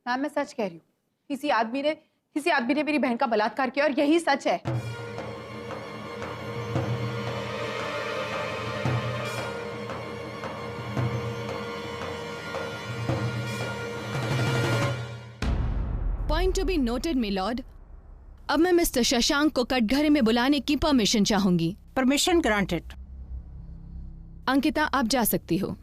Ma'am मैं सच कह रही हूँ, किसी आदमी ने मेरी बहन का बलात्कार किया और यही सच है। Point to be noted milord. अब मैं मिस्टर शशांक को कटघरे में बुलाने की परमिशन चाहूंगी। Permission granted. अंकिता, आप जा सकती हो।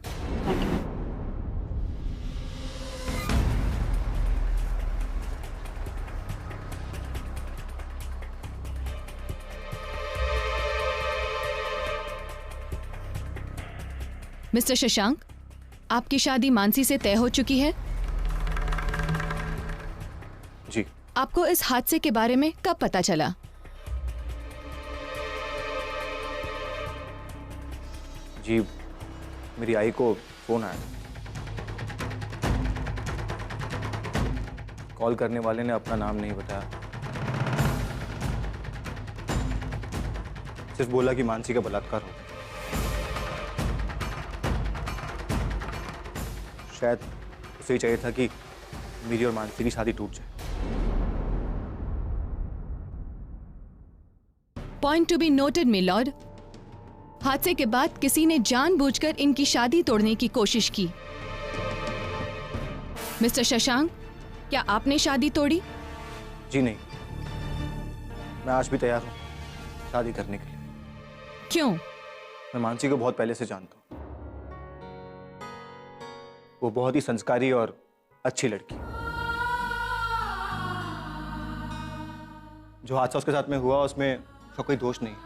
मिस्टर शशांक, आपकी शादी मानसी से तय हो चुकी है? जी। आपको इस हादसे के बारे में कब पता चला? जी, मेरी आई को फोन आया। कॉल करने वाले ने अपना नाम नहीं बताया, सिर्फ बोला कि मानसी का बलात्कार हो गया। शायद उसे ही चाहिए था कि मेरी और मानसी की शादी टूट जाए। Point to be noted milord. हादसे के बाद किसी ने जानबूझकर इनकी शादी तोड़ने की कोशिश की। मिस्टर शशांक, क्या आपने शादी तोड़ी? जी नहीं, मैं आज भी तैयार हूं शादी करने के लिए। क्यों? मैं मानसी को बहुत पहले से जानता हूं। वो बहुत ही संस्कारी और अच्छी लड़की। जो हादसा उसके साथ में हुआ उसमें उसका कोई दोष नहीं है।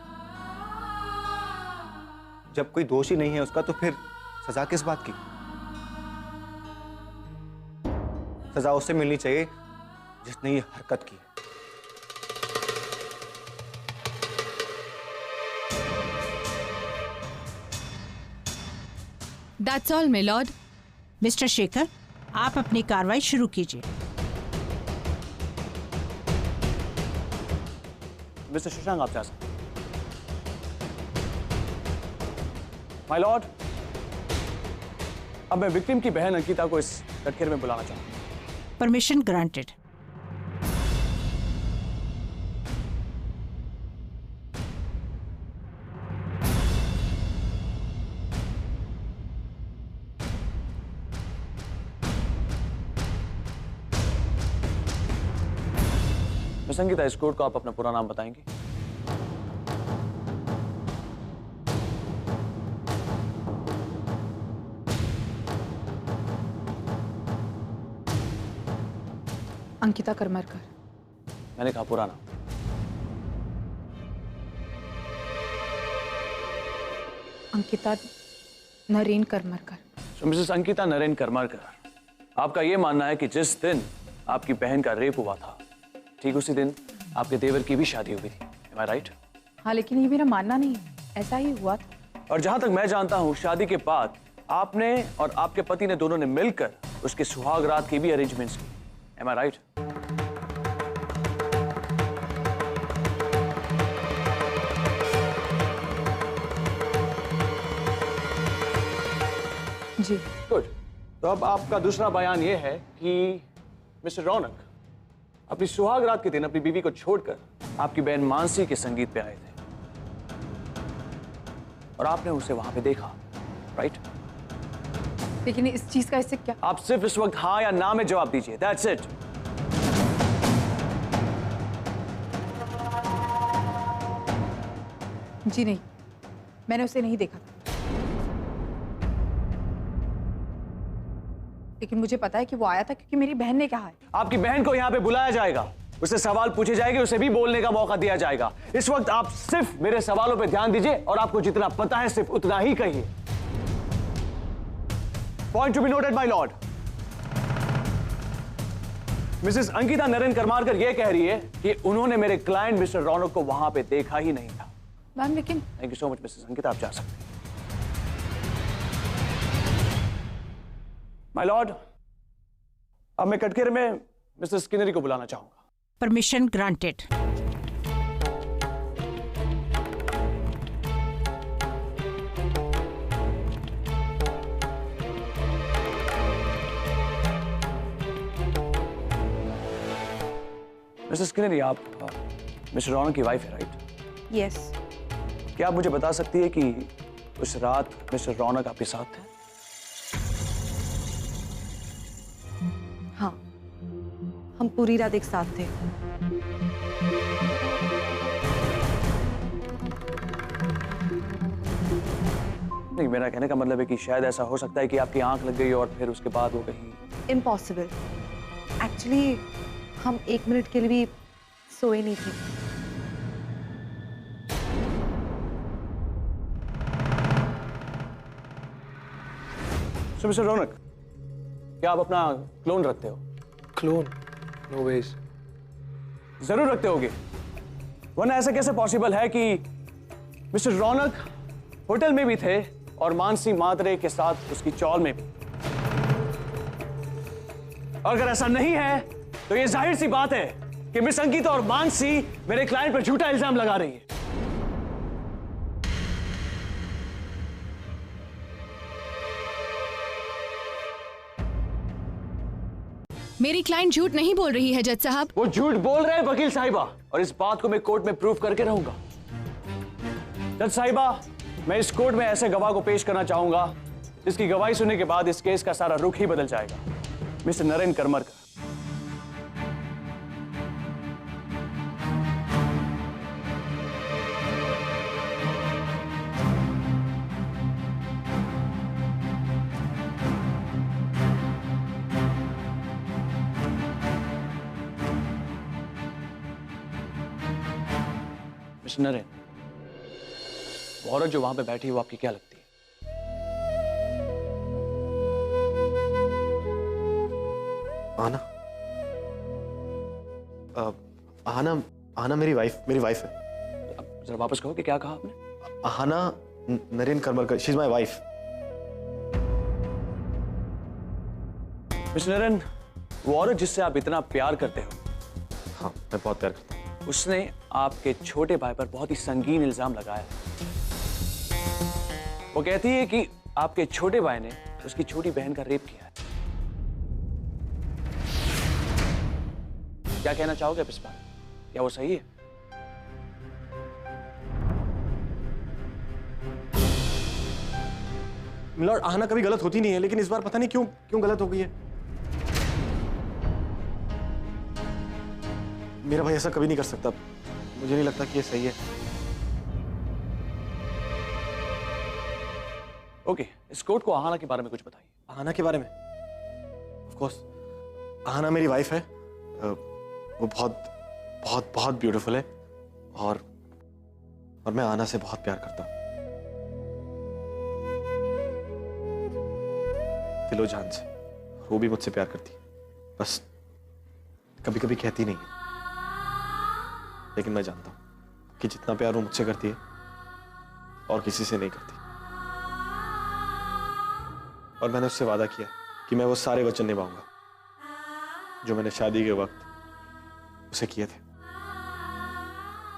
जब कोई दोष ही नहीं है उसका तो फिर सजा किस बात की? सजा उससे मिलनी चाहिए जिसने ये हरकत की है। That's all milord. Mister Shekhar, आप अपनी कार्रवाई शुरू कीजिए। मिस्टर शशांक, आप जा सकते। माय लॉर्ड, अब मैं विक्टिम की बहन अंकिता को इस कटघरे में बुलाना चाहता हूं। Permission granted. मिस अंकिता, इस कोर्ट को आप अपना पूरा नाम बताएंगे? अंकिता करमरकर। मैंने कहा पूरा नाम। अंकिता नरेन करमरकर। मिसेस अंकिता नरेन करमरकर, आपका यह मानना है कि जिस दिन आपकी बहन का रेप हुआ था ठीक उसी दिन आपके देवर की भी शादी हुई थी। Am I right? हाँ, लेकिन ये मेरा मानना नहीं है, ऐसा ही हुआ था। और जहां तक मैं जानता हूं, शादी के बाद आपने और आपके पति ने दोनों ने मिलकर उसके सुहाग रात की भी अरेंजमेंट्स की। Am I right? जी। गुड। तो अब आपका दूसरा बयान यह है कि मिस्टर रौनक अपनी सुहाग रात के दिन अपनी बीवी को छोड़कर आपकी बहन मानसी के संगीत पे आए थे और आपने उसे वहां पे देखा, राइट? लेकिन इस चीज का इससे क्या? आप सिर्फ इस वक्त हाँ या ना में जवाब दीजिए। That's it. जी नहीं, मैंने उसे नहीं देखा था। लेकिन मुझे पता है कि वो आया था क्योंकि मेरी बहन ने कहा है। आपकी बहन को यहाँ पे बुलाया जाएगा, उससे सवाल पूछे जाएंगे, उसे भी बोलने का मौका दिया जाएगा। इस वक्त आप सिर्फ मेरे सवालों पे ध्यान दीजिए और आपको जितना पता है सिर्फ उतना ही कहिए। Point to be noted my lord. Mrs Ankita Naren Karmarkar यह कह रही है कि उन्होंने मेरे क्लाइंट मिस्टर रौनक को वहां पे देखा ही नहीं था। मैम लेकिन thank you so much Mrs Ankita, आप जा सकते हैं। माय लॉर्ड, अब मैं कटघरे में मिस्टर स्किनरी को बुलाना चाहूंगा। Permission granted. मिसेस किन्नरी, आप मिस्टर रौनक की वाइफ है, राइट? यस। क्या आप मुझे बता सकती है कि उस रात मिस्टर रौनक आपके साथ थे? हाँ, हम पूरी रात एक साथ थे। नहीं, मेरा कहने का मतलब है कि शायद ऐसा हो सकता है कि आपकी आंख लग गई और फिर उसके बाद वो कहीं... इम्पॉसिबल। एक्चुअली हम 1 मिनट के लिए भी सोए नहीं थे। So, मिस्टर रौनक, क्या आप अपना क्लोन रखते हो? क्लोन? No ways. जरूर रखते होगे, वरना ऐसा कैसे पॉसिबल है कि मिस्टर रौनक होटल में भी थे और मानसी मात्रे के साथ उसकी चौल में भी? और अगर ऐसा नहीं है तो ये जाहिर सी बात है कि मिस अंकिता और मानसी मेरे क्लाइंट पर झूठा इल्जाम लगा रही है। मेरी क्लाइंट झूठ नहीं बोल रही है जज साहब। वो झूठ बोल रहे हैं वकील साहिबा, और इस बात को मैं कोर्ट में प्रूव करके रहूंगा। जज साहिबा, मैं इस कोर्ट में ऐसे गवाह को पेश करना चाहूंगा जिसकी गवाही सुनने के बाद इस केस का सारा रुख ही बदल जाएगा। मिस्टर नरेन करमरकर। मिस्टर नरेन, वो औरत जो वहां पे बैठी है वो आपकी क्या लगती है? आना? आना? आना मेरी वाइफ है। अब जरा वापस कहो कि क्या कहा आपने? Aana Naren Karmarkar, she is my wife. Mister Naren, वो औरत जिससे आप इतना प्यार करते हो, हाँ, मैं बहुत प्यार करता हूँ। उसने आपके छोटे भाई पर बहुत ही संगीन इल्जाम लगाया है। वो कहती है कि आपके छोटे भाई ने उसकी छोटी बहन का रेप किया है। क्या कहना चाहोगे आप इस बारे में? क्या वो सही है? मिलॉर्ड, आना कभी गलत होती नहीं है, लेकिन इस बार पता नहीं क्यों गलत हो गई है। मेरा भाई ऐसा कभी नहीं कर सकता। मुझे नहीं लगता कि ये सही है। ओके, इस कोर्ट को आहाना के बारे में कुछ बताइए। आहाना के बारे में? ऑफ कोर्स, आहाना मेरी वाइफ है। वो बहुत बहुत बहुत ब्यूटीफुल है और मैं आहाना से बहुत प्यार करता हूँ, दिलो जान से। वो भी मुझसे प्यार करती है, बस कभी कभी कहती नहीं है। लेकिन मैं जानता हूं कि जितना प्यार वो मुझसे करती है और किसी से नहीं करती। और मैंने उससे वादा किया कि मैं वो सारे वचन निभाऊंगा जो मैंने शादी के वक्त उसे किए थे।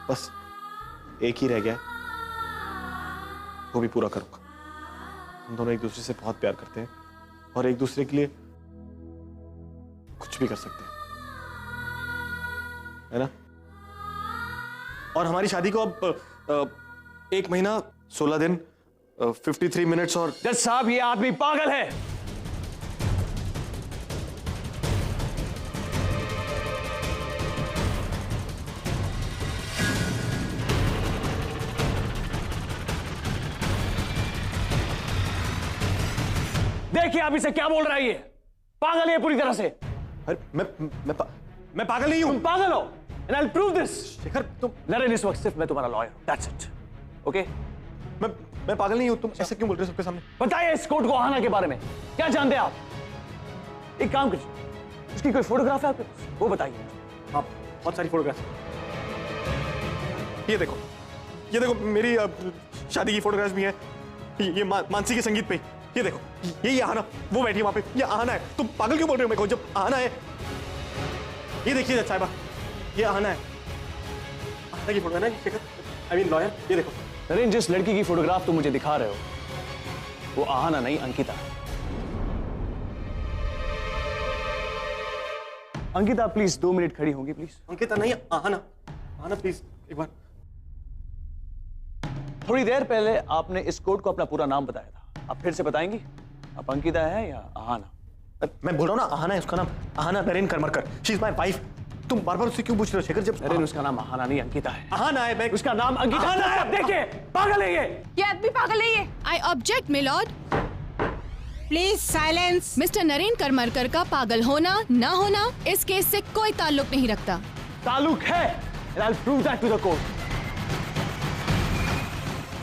बस एक ही रह गया, वो भी पूरा करूंगा। हम दोनों एक दूसरे से बहुत प्यार करते हैं और एक दूसरे के लिए कुछ भी कर सकते हैं, है ना? और हमारी शादी को अब 1 महीना 16 दिन 53 मिनट्स और... जज साहब, ये आदमी पागल है। देखिए आप इसे क्या बोल रहा है, ये पागल है पूरी तरह से। अरे मैं पागल नहीं हूं। तुम पागल हो, and I'll prove this। Shekhar, तुम... नरेन, इस वक्त सिर्फ मैं तुम्हारा लॉयर हूं, that's it, okay? मैं पागल नहीं हूं। तुम ऐसे क्यों बोल रहे हो सबके सामने? बताइए इस कोर्ट को आहाना के बारे में क्या जानते हैं आप? एक काम कीजिए, उसकी कोई फोटोग्राफ है आपके पास? वो बताइए। हाँ, बहुत सारी फोटोग्राफ। ये देखो मेरी शादी की फोटोग्राफ भी है। ये मानसी के संगीत पे। ये देखो, ये आहाना, वो बैठी है वहां पे। ये आहाना है। तुम पागल क्यों बोल रहे हो मेरे को, जब आहाना है? ये देखिए जज साहिबा, ये आहाना है। आहाना की फोटो है ना शेखर, आई मीन लॉयर। ये देखो नरेन, जिस लड़की की फोटोग्राफ तुम मुझे दिखा रहे हो वो आहाना नहीं, अंकिता है। अंकिता प्लीज 2 मिनट खड़ी होंगी प्लीज। अंकिता नहीं, आना आना प्लीज एक बार। थोड़ी देर पहले आपने इस कोड को अपना पूरा नाम बताया था, आप फिर से बताएंगी आप अंकिता है या आहाना? मैं बोल रहा हूँ ना, आहाना है उसका नाम, Aahana Naren Karmarkar, she is my wife. तुम बार बार उससे क्यों पूछ रहे हो शेखर? जब नरेन उसका नाम आहाना नहीं अंकिता है। आहाना है, मैं उसका नाम अंकिता है। देखिए पागल है ये आदमी पागल है ये। I object milord. Please silence. Mister Naren Karmarkar का पागल होना ना होना इस केस से कोई ताल्लुक नहीं रखता। ताल्लुक है, and I'll prove that to the court.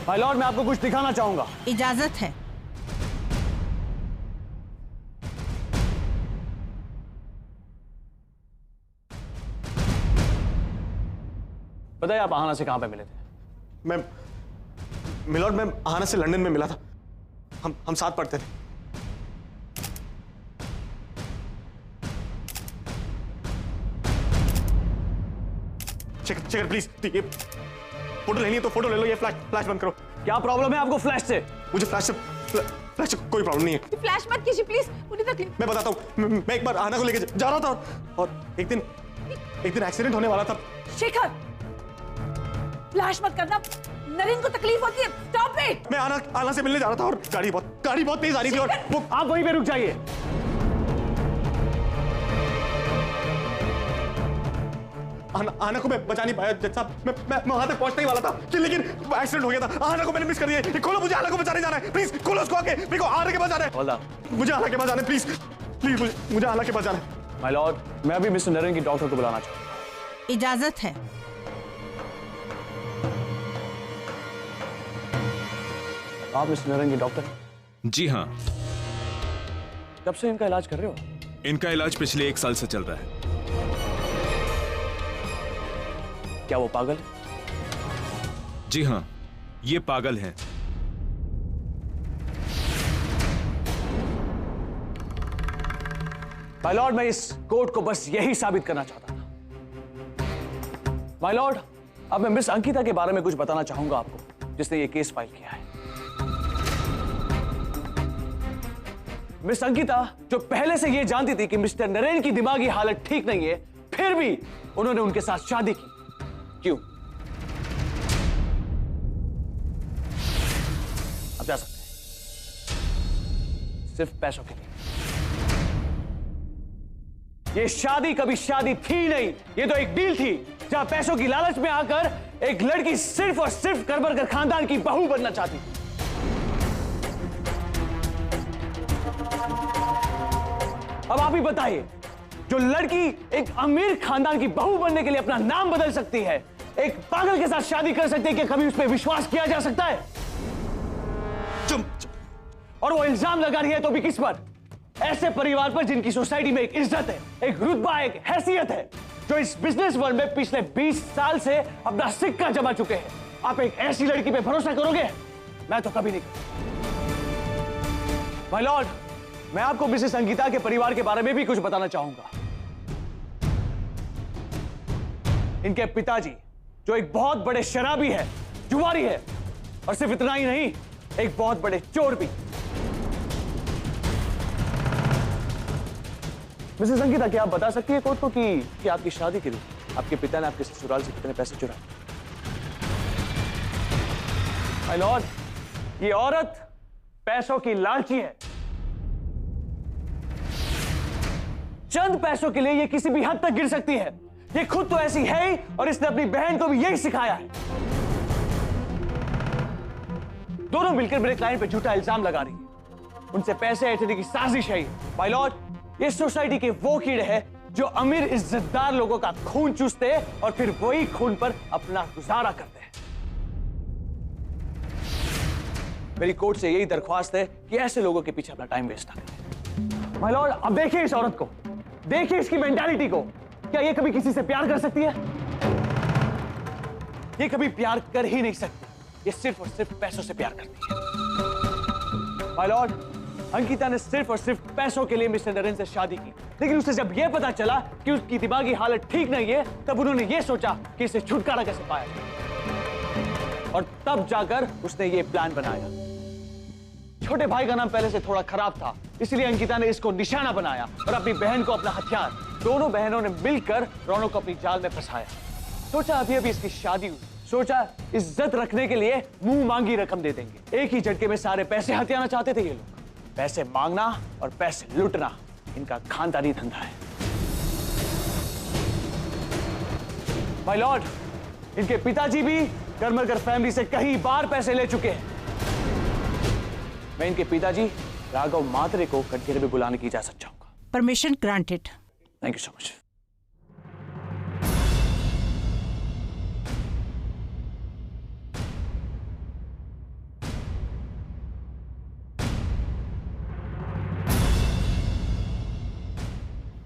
My Lord, मैं आपको कुछ दिखाना चाहूंगा। इजाजत है। बताइए आप आहाना से कहां पे मिले थे? मैं मिलॉर्ड, मैं आहाना से लंदन में मिला था, हम साथ पढ़ते थे। शेखर प्लीज, ये फोटो लेनी है तो फोटो ले लो, ये फ्लैश बंद करो। क्या प्रॉब्लम है आपको फ्लैश से? मुझे फ्लैश से कोई प्रॉब्लम नहीं है। फ्लैश मत कीजिए प्लीज, मुझे तकलीफ। मैं बताता हूँ, मैं एक बार आहाना को लेके जा रहा था और एक दिन एक्सीडेंट होने वाला था। शेखर, फ्लैश मत करना, नरेन को तकलीफ होती है। Stop it. मैं आना से मिलने जा रहा था और गाड़ी बहुत तेज आ रही थी और वो आप वहीं पे रुक जाइए। आना को मैं बचा नहीं पाया जज साहब, मैं वहां तक पहुंचने ही वाला था कि लेकिन एक्सीडेंट हो गया था। आना को मैंने मिस कर दिया। ये खोलो, मुझे आना को बचाने जाना है, प्लीज खोलो उसको आके, मेरे को आना के पास जाना है। मुझे आना के पास जाना है, प्लीज मुझे आना के पास जाना है। माय लॉर्ड, मैं अभी मिस्टर नरेन की डॉक्टर को बुलाना चाहता हूँ। इजाजत है। आप मिस्टर नरेन की डॉक्टर हैं? जी हाँ, कब से इनका इलाज कर रहे हो? इनका इलाज पिछले 1 साल से चल रहा है। क्या वो पागल है? जी हाँ, ये पागल हैं। माय लॉर्ड, मैं इस कोर्ट को बस यही साबित करना चाहता था। माय लॉर्ड, अब मैं मिस अंकिता के बारे में कुछ बताना चाहूंगा आपको, जिसने ये केस फाइल किया है। मिस अंकिता जो पहले से ये जानती थी कि मिस्टर नरेन की दिमागी हालत ठीक नहीं है, फिर भी उन्होंने उनके साथ शादी की। क्यों? आप जा सकते हैं, सिर्फ पैसों के लिए। ये शादी कभी शादी थी नहीं, ये तो एक डील थी जहां पैसों की लालच में आकर एक लड़की सिर्फ और सिर्फ करमरकर खानदान की बहू बनना चाहती थी। अब आप ही बताइए, जो लड़की एक अमीर खानदान की बहू बनने के लिए अपना नाम बदल सकती है, एक पागल के साथ शादी कर सकती है, कि कभी उस पर विश्वास किया जा सकता है? और वो इल्जाम लगा रही है तो भी किस पर? ऐसे परिवार पर जिनकी सोसाइटी में एक इज्जत है, एक रुतबा, एक हैसियत है, जो इस बिजनेस वर्ल्ड में पिछले 20 साल से अपना सिक्का जमा चुके हैं। आप एक ऐसी लड़की पे भरोसा करोगे? मैं तो कभी नहीं करूंगा। माय लॉर्ड, मैं आपको मिसेस अंकिता के परिवार के बारे में भी कुछ बताना चाहूंगा। इनके पिताजी जो एक बहुत बड़े शराबी है, जुआरी है, और सिर्फ इतना ही नहीं, एक बहुत बड़े चोर भी। मिसेस अंकिता, क्या आप बता सकती है कोर्ट को कि आपकी शादी के लिए आपके पिता ने आपके ससुराल से कितने पैसे चुराए? माय लॉर्ड, ये औरत पैसों की लालची है। चंद पैसों के लिए ये किसी भी हद तक गिर सकती है। ये खुद तो ऐसी है ही, और इसने अपनी बहन को भी यही सिखाया है। दोनों मिलकर मेरे क्लाइंट पे झूठा इल्जाम लगा रही है, उनसे पैसे ऐंठने की साजिश है। माय लॉर्ड, ये सोसाइटी के वो कीड़े हैं जो अमीर इज्जतदार लोगों का खून चूसते हैं और फिर वही खून पर अपना गुजारा करते हैं। मेरी कोर्ट से यही दरख्वास्त है कि ऐसे लोगों के पीछे अपना टाइम वेस्ट ना करें। माय लॉर्ड, अब देखिए इस औरत को, देखिए इसकी मेंटालिटी को। क्या ये कभी किसी से प्यार कर सकती है? ये कभी प्यार कर ही नहीं सकती। ये सिर्फ और सिर्फ पैसों से प्यार करती है। माय लॉर्ड, अंकिता ने सिर्फ और सिर्फ पैसों के लिए मिस्टर नरेन से शादी की, लेकिन उसे जब यह पता चला कि उसकी दिमागी हालत ठीक नहीं है, तब उन्होंने यह सोचा कि इसे छुटकारा कैसे पाया, और तब जाकर उसने ये प्लान बनाया। छोटे भाई का नाम पहले से थोड़ा खराब था, इसलिए अंकिता ने इसको निशाना बनाया और अपनी बहन को अपना हथियार दोनों बहनों ने मिलकर रौनक को अपनी जाल में फंसाया। सोचा अभी अभी इसकी शादी हुई, सोचा इज्जत रखने के लिए मुंह मांगी रकम दे देंगे। एक ही झटके में सारे पैसे हथियाना चाहते थे ये लोग। पैसे मांगना और पैसे लुटना इनका खानदानी धंधा है। माय लॉर्ड, इनके पिताजी भी करमरकर फैमिली से कई बार पैसे ले चुके हैं। मैं इनके पिताजी राघव मात्रे को कटघरे में बुलाने की इजाजत चाहूंगा। Permission granted. Thank you so much.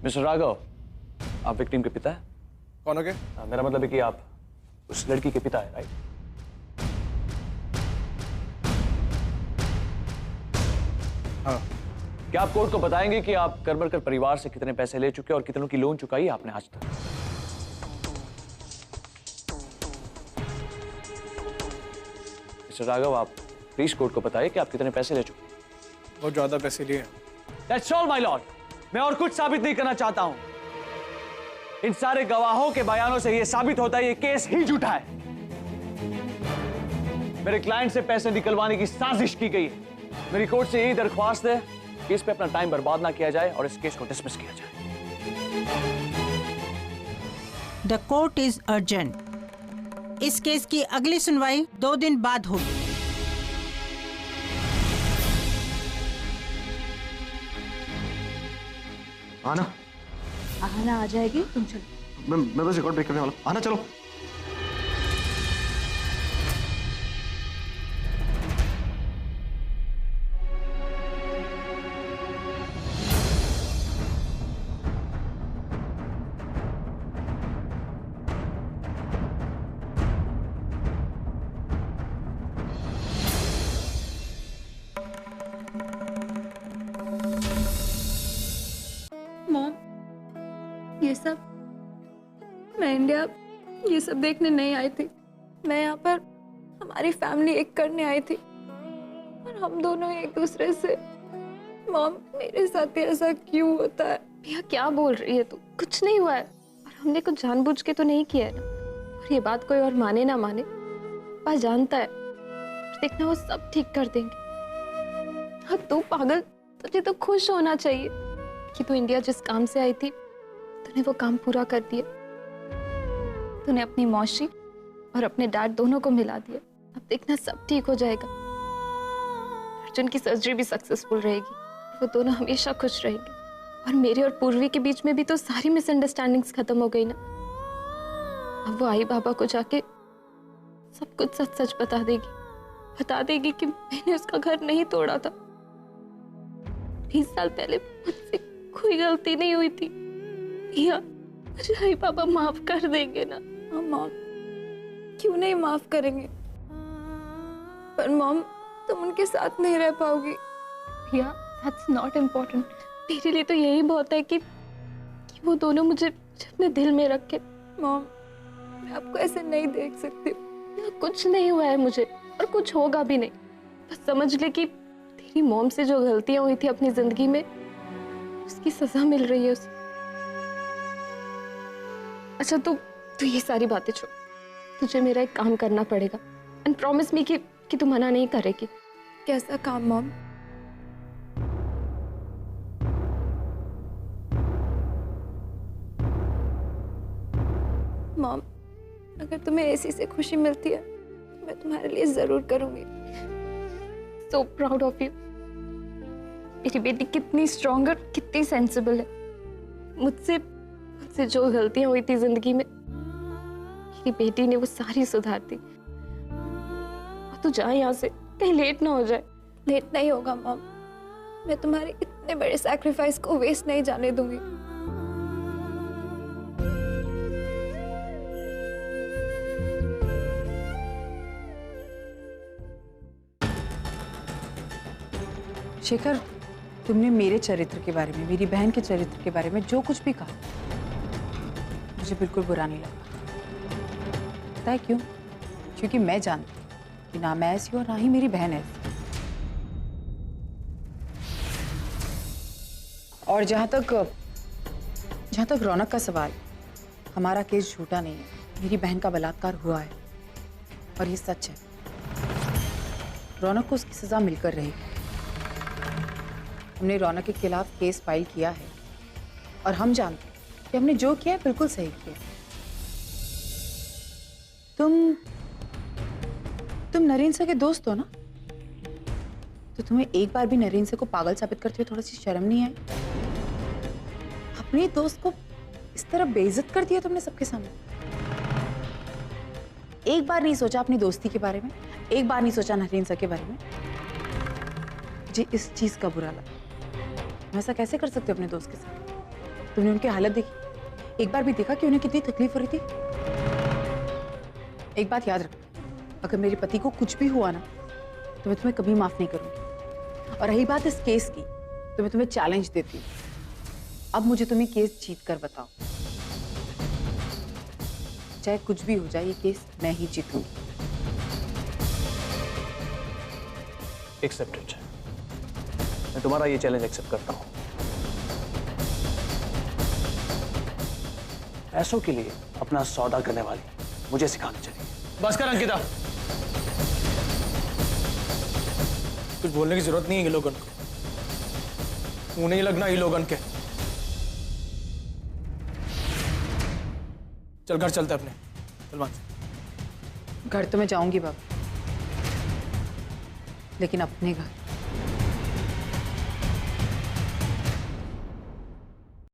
Mister Raghav, आप विक्टिम के पिता हैं? कौन हो गए? मेरा मतलब है कि आप उस लड़की के पिता है, राइट? हाँ। क्या आप कोर्ट को बताएंगे कि आप करमरकर परिवार से कितने पैसे ले चुके और कितनों की लोन चुकाई आपने आज तक? मिस्टर राघव, आप प्लीज कोर्ट को बताइए कि आप कितने पैसे ले चुके? बहुत ज्यादा पैसे लिए। That's all, my lord. मैं और कुछ साबित नहीं करना चाहता हूं। इन सारे गवाहों के बयानों से यह साबित होता है ये केस ही झूठा है। मेरे क्लाइंट से पैसे निकलवाने की साजिश की गई है। मेरी कोर्ट से यही दरख्वास्त है कि इस पे अपना टाइम बर्बाद ना किया जाए और इस केस को डिसमिस किया जाए। The court is urgent. इस केस की अगली सुनवाई 2 दिन बाद होगी। आना। आना आ जाएगी, तुम चलो। मैं बस रिकॉर्ड ब्रेक करने वाला हूं। आना चलो। मॉम, ये सब मैं इंडिया ये सब देखने नहीं आई थी। मैं यहाँ पर हमारी फैमिली एक करने आई थी और हम दोनों एक दूसरे से। मॉम, मेरे साथ ऐसा क्यों होता है? भैया क्या बोल रही है तू? कुछ नहीं हुआ है और हमने कुछ जानबूझ के तो नहीं किया है ना। और ये बात कोई और माने ना माने, पापा जानता है। देखना वो सब ठीक कर देंगे। और तू पागल, तुझे तो खुश होना चाहिए कि तू इंडिया जिस काम से आई थी तूने वो काम पूरा कर दिया। तूने अपनी मौसी और अपने डैड दोनों को मिला दिया। अब देखना सब ठीक हो जाएगा। अर्जुन की सर्जरी भी सक्सेसफुल रहेगी। वो दोनों हमेशा खुश रहेंगे। और मेरे और पूर्वी के बीच में भी तो सारी मिसअंडरस्टैंडिंग्स खत्म हो गई ना। अब वो आई बाबा को जाके सब कुछ सच सच बता देगी कि मैंने उसका घर नहीं तोड़ा था। 20 साल पहले मुझसे कोई गलती नहीं हुई थी। भैया, मुझे आई बाबा माफ कर देंगे ना? हाँ मॉम, क्यों नहीं माफ करेंगे? पर मॉम, तुम उनके साथ नहीं रह पाओगी। भैया, दैट्स नॉट इम्पोर्टेंट। मेरे लिए तो यही बहुत है कि वो दोनों मुझे अपने दिल में रखे। मॉम, मैं आपको ऐसे नहीं देख सकती। कुछ नहीं हुआ है मुझे और कुछ होगा भी नहीं। बस समझ ले कि तेरी मॉम से जो गलतियां हुई थी अपनी जिंदगी में, उसकी सजा मिल रही है उसे। अच्छा, तू ये सारी बातें छोड़। तुझे मेरा एक काम करना पड़ेगा एंड प्रॉमिस मी कि तू मना नहीं करेगी। कैसा काम मॉम? मॉम, अगर तुम्हें एसी से खुशी मिलती है तो मैं तुम्हारे लिए जरूर करूंगी। So proud of you. मेरी बेटी कितनी स्ट्रॉन्ग और कितनी सेंसिबल है। मुझसे जो गलतियां हुई थी जिंदगी में, मेरी बेटी ने वो सारी सुधार दी। और तू जा यहाँ से, कहीं लेट ना हो जाए। लेट नहीं होगा मॉम। मैं तुम्हारे इतने बड़े सैक्रिफाइस को वेस्ट नहीं जाने दूंगी। शेखर, तुमने मेरे चरित्र के बारे में, मेरी बहन के चरित्र के बारे में जो कुछ भी कहा, मुझे बिल्कुल बुरा नहीं लगा। पता है क्यों? क्योंकि मैं जानती हूँ कि ना मैं ऐसी हूँ और ना ही मेरी बहन ऐसी। और जहां तक जहाँ तक रौनक का सवाल, हमारा केस झूठा नहीं है। मेरी बहन का बलात्कार हुआ है और ये सच है। रौनक को उसकी सजा मिलकर रहेगी। हमने रौनक के खिलाफ केस फाइल किया है और हम जानते हैं कि हमने जो किया है बिल्कुल सही किया। तुम नरेंद्र सर के दोस्त हो ना, तो तुम्हें एक बार भी नरेंद्र सर को पागल साबित करते हुए थोड़ी सी शर्म नहीं आई? अपने दोस्त को इस तरह बेइज्जत कर दिया तुमने सबके सामने। एक बार नहीं सोचा अपनी दोस्ती के बारे में, एक बार नहीं सोचा नरेंद्र सर के बारे में। मुझे इस चीज का बुरा लगा। तुम ऐसा कैसे कर सकते हो अपने दोस्त के साथ? तुमने उनकी हालत देखी? एक बार भी देखा कि उन्हें कितनी तकलीफ हो रही थी? एक बात याद रखो, अगर मेरे पति को कुछ भी हुआ ना तो मैं तुम्हें कभी माफ नहीं करूंगी। और रही बात इस केस की, तो मैं तुम्हें चैलेंज देती हूँ। अब मुझे तुम्हें केस जीत कर बताओ, चाहे कुछ भी हो जाए, ये केस मैं ही जीतूंगी। एक्सेप्टेड। मैं तुम्हारा ये चैलेंज एक्सेप्ट करता हूं। पैसों के लिए अपना सौदा करने वाली मुझे सिखानी चाहिए। बस कर अंकिता, कुछ बोलने की जरूरत नहीं है लोगन को। मुंह नहीं लगना ही लोगन के। चल घर चलते अपने। चल मानसी। घर तो मैं जाऊंगी बाबा, लेकिन अपने घर।